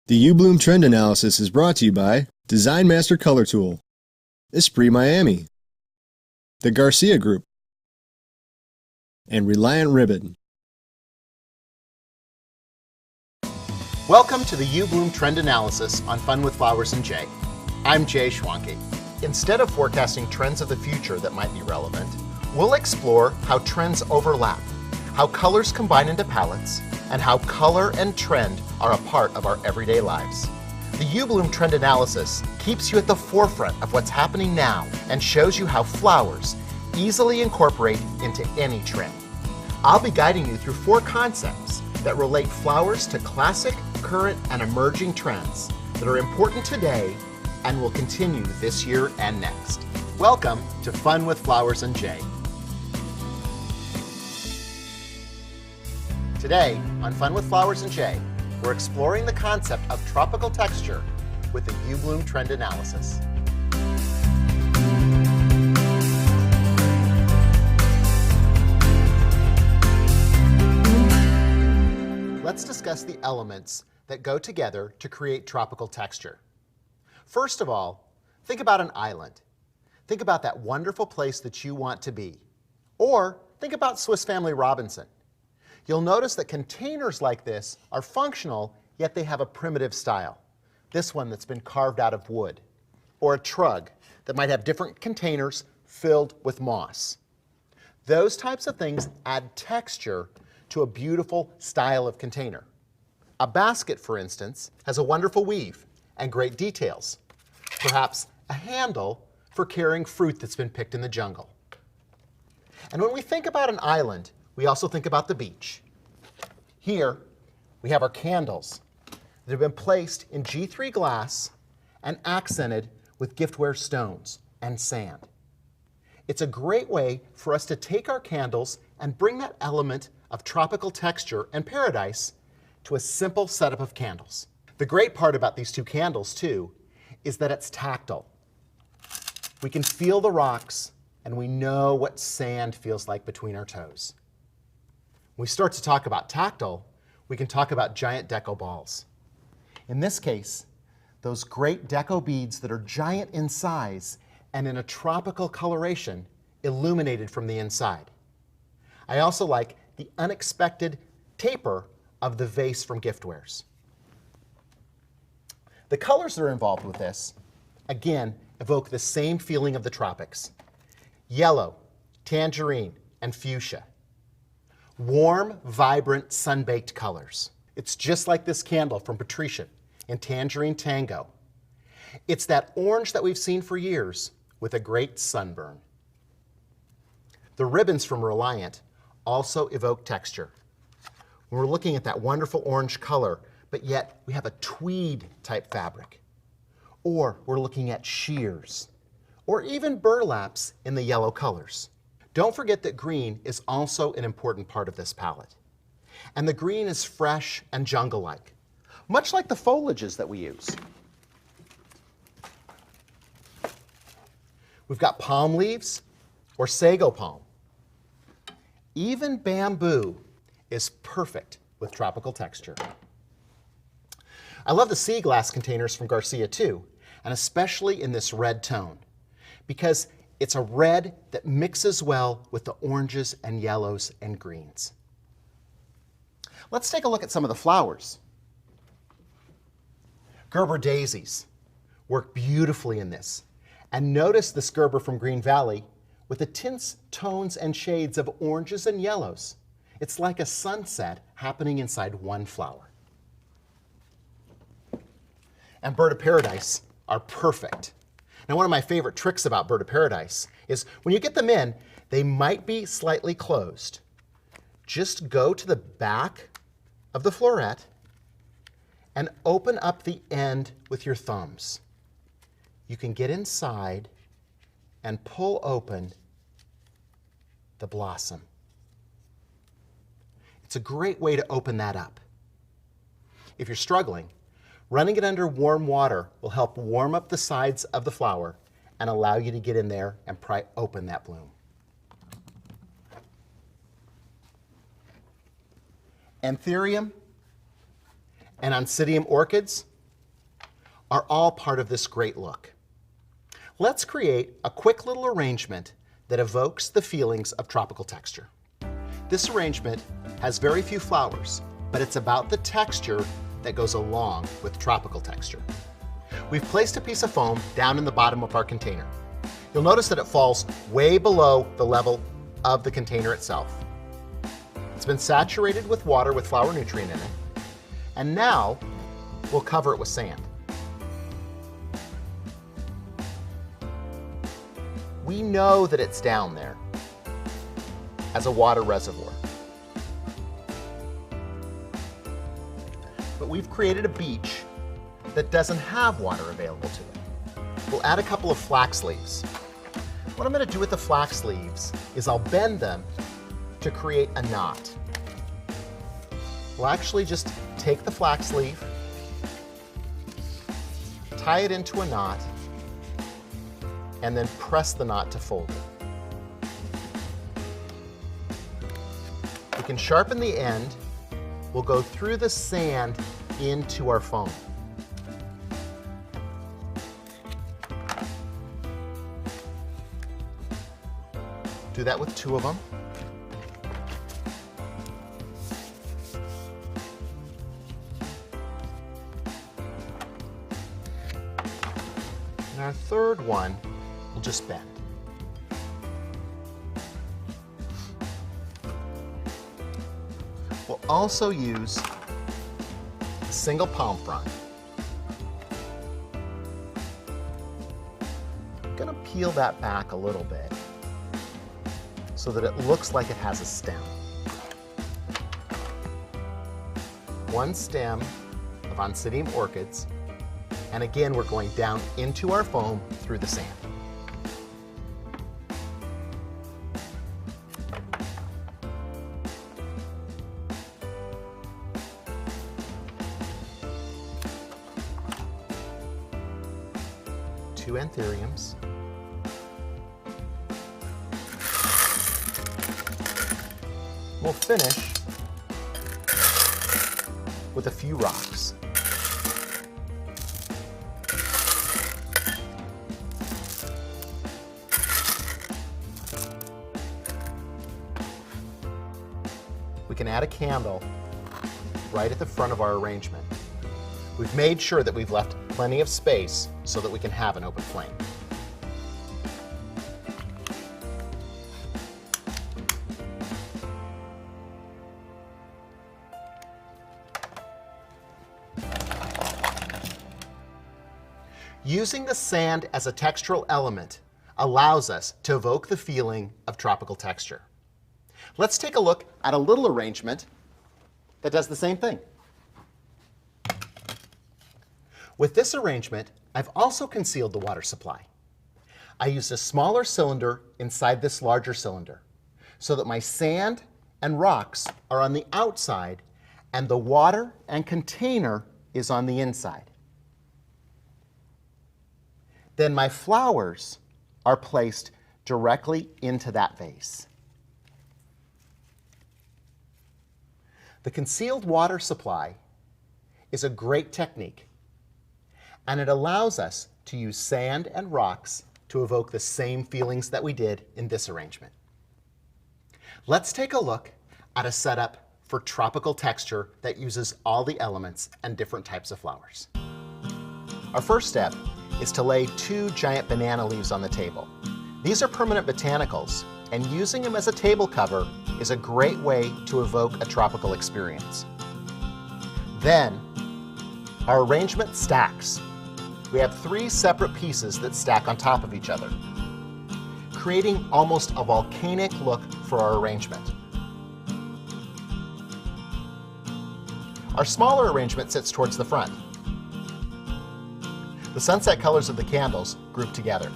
The uBloom Trend Analysis is brought to you by Design Master Color Tool, Esprit Miami, the Garcia Group, and Reliant Ribbon. Welcome to the uBloom Trend Analysis on Fun with Flowers and J. I'm Jay Schwanke. Instead of forecasting trends of the future that might be relevant, we'll explore how trends overlap, how colors combine into palettes, and how color and trend are a part of our everyday lives. The uBloom Trend Analysis keeps you at the forefront of what's happening now and shows you how flowers easily incorporate into any trend. I'll be guiding you through 4 concepts that relate flowers to classic, current, and emerging trends that are important today and will continue this year and next. Welcome to Fun with Flowers and J. Today, on Fun with Flowers and J, we're exploring the concept of tropical texture with the uBloom Trend Analysis. Let's discuss the elements that go together to create tropical texture. First of all, think about an island. Think about that wonderful place that you want to be. Or think about Swiss Family Robinson. You'll notice that containers like this are functional, yet they have a primitive style. This one that's been carved out of wood. Or a trug that might have different containers filled with moss. Those types of things add texture to a beautiful style of container. A basket, for instance, has a wonderful weave and great details. Perhaps a handle for carrying fruit that's been picked in the jungle. And when we think about an island, we also think about the beach. Here, we have our candles that have been placed in G3 glass and accented with giftware stones and sand. It's a great way for us to take our candles and bring that element of tropical texture and paradise to a simple setup of candles. The great part about these 2 candles, too, is that it's tactile. We can feel the rocks, and we know what sand feels like between our toes. When we start to talk about tactile, we can talk about giant deco balls. In this case, those great deco beads that are giant in size and in a tropical coloration illuminated from the inside. I also like the unexpected taper of the vase from giftwares. The colors that are involved with this, again, evoke the same feeling of the tropics. Yellow, tangerine, and fuchsia. Warm, vibrant, sun-baked colors. It's just like this candle from Patricia in Tangerine Tango. It's that orange that we've seen for years with a great sunburn. The ribbons from Reliant also evoke texture. When we're looking at that wonderful orange color, but yet we have a tweed type fabric. Or we're looking at shears, or even burlaps in the yellow colors. Don't forget that green is also an important part of this palette. And the green is fresh and jungle-like, much like the foliages that we use. We've got palm leaves or sago palm. Even bamboo is perfect with tropical texture. I love the sea glass containers from Garcia too, and especially in this red tone, because it's a red that mixes well with the oranges and yellows and greens. Let's take a look at some of the flowers. Gerber daisies work beautifully in this. And notice this Gerber from Green Valley with the tints, tones, and shades of oranges and yellows. It's like a sunset happening inside one flower. And Bird of Paradise are perfect. Now, one of my favorite tricks about Bird of Paradise is when you get them in, they might be slightly closed. Just go to the back of the floret and open up the end with your thumbs. You can get inside and pull open the blossom. It's a great way to open that up. If you're struggling, running it under warm water will help warm up the sides of the flower and allow you to get in there and pry open that bloom. Anthurium and Oncidium orchids are all part of this great look. Let's create a quick little arrangement that evokes the feelings of tropical texture. This arrangement has very few flowers, but it's about the texture that goes along with tropical texture. We've placed a piece of foam down in the bottom of our container. You'll notice that it falls way below the level of the container itself. It's been saturated with water with flower nutrient in it, and now we'll cover it with sand. We know that it's down there as a water reservoir. But we've created a beach that doesn't have water available to it. We'll add a couple of flax leaves. What I'm going to do with the flax leaves is I'll bend them to create a knot. We'll actually just take the flax leaf, tie it into a knot, and then press the knot to fold it. We can sharpen the end. We'll go through the sand into our foam. Do that with 2 of them. And our third one will just bend. We'll also use a single palm frond. I'm going to peel that back a little bit so that it looks like it has a stem. One stem of Oncidium orchids, and again we're going down into our foam through the sand. Two anthuriums. We'll finish with a few rocks. We can add a candle right at the front of our arrangement. We've made sure that we've left plenty of space so that we can have an open flame. Using the sand as a textural element allows us to evoke the feeling of tropical texture. Let's take a look at a little arrangement that does the same thing. With this arrangement, I've also concealed the water supply. I used a smaller cylinder inside this larger cylinder so that my sand and rocks are on the outside and the water and container is on the inside. Then my flowers are placed directly into that vase. The concealed water supply is a great technique, and it allows us to use sand and rocks to evoke the same feelings that we did in this arrangement. Let's take a look at a setup for tropical texture that uses all the elements and different types of flowers. Our first step is to lay 2 giant banana leaves on the table. These are permanent botanicals, and using them as a table cover is a great way to evoke a tropical experience. Then, our arrangement stacks. We have 3 separate pieces that stack on top of each other, creating almost a volcanic look for our arrangement. Our smaller arrangement sits towards the front. The sunset colors of the candles group together.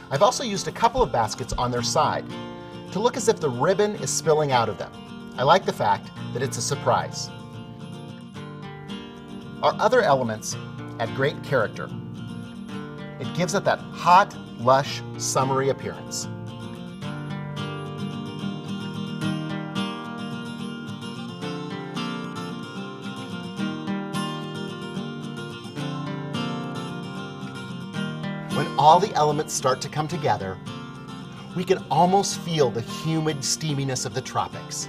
I've also used a couple of baskets on their side to look as if the ribbon is spilling out of them. I like the fact that it's a surprise. Our other elements add great character. It gives it that hot, lush, summery appearance. When all the elements start to come together, we can almost feel the humid steaminess of the tropics.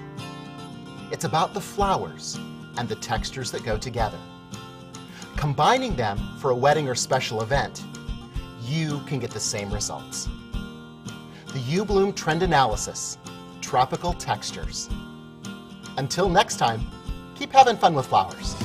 It's about the flowers and the textures that go together. Combining them for a wedding or special event, you can get the same results. The uBloom Trend Analysis, Tropical Textures. Until next time, keep having fun with flowers.